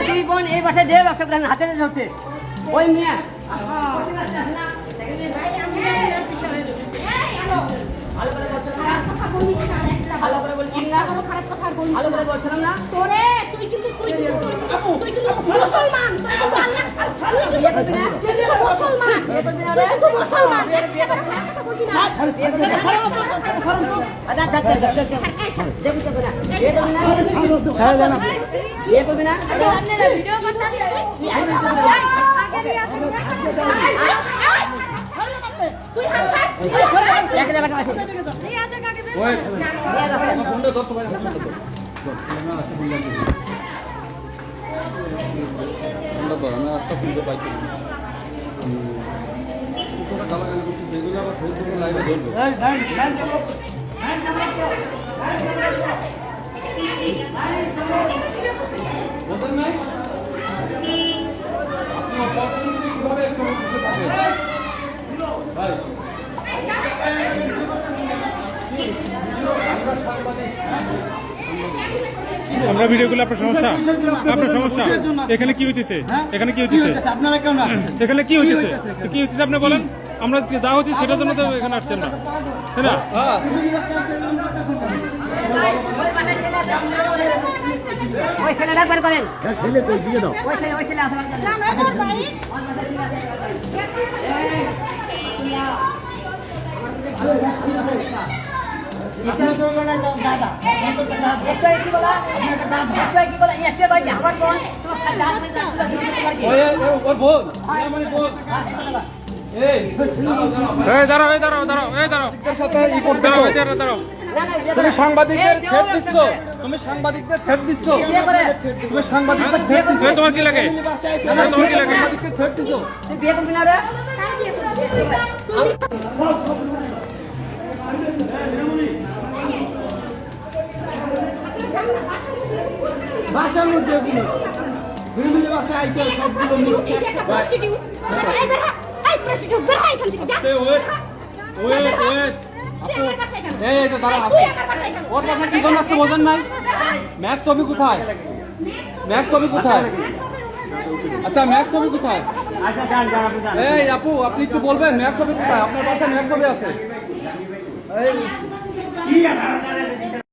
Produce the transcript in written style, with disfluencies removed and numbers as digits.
দুই বোন এই বাসায় দিয়ে ব্যবসা করে হাতে ধরছে ওই মেয়ে ভালো করে বলছিলাম না ভালো করে বলছিলাম না তোরে তুই কিন্তু মুসলমান মুসলমান ভিডিও করতে তুই আমরা ভিডিও করলে আপনার সমস্যা এখানে কি হইতেছে এখানে কি হইতেছে আপনারা কেন এখানে কি হইতেছে কি হইতেছে আপনি বলেন আমরা যা হচ্ছে সেটার জন্য তো এখানে আসছেন না তাই না ওই ছেলেটা বের করেন ছেলে কই দিয়ে দাও ওই ছেলে আসবার জন্য তুমি সাংবাদিকদের থ্রেট দিচ্ছ তুমি সাংবাদিকদের থ্রেট দিচ্ছ তুমি সাংবাদিকদের থ্রেট দিচ্ছ তোমার কি লাগে তোমার কি লাগে সাংবাদিকদের থ্রেট দিচ্ছ বিয়ে করবি না রে বাসার মধ্যে ফ্যামিলি বাসা আইছে সবগুলো এই তো দাঁড়া ওর কথা কি জন্য আসছে বোঝেন নাই ম্যাক্স ছবি কোথায় ম্যাক্স ছবি কোথায় আচ্ছা ম্যাক্স ছবি কোথায় এই আপু আপনি একটু বলবেন ম্যাক্স ছবি কোথায় আপনার বাসায় ম্যাক্স ছবি আছে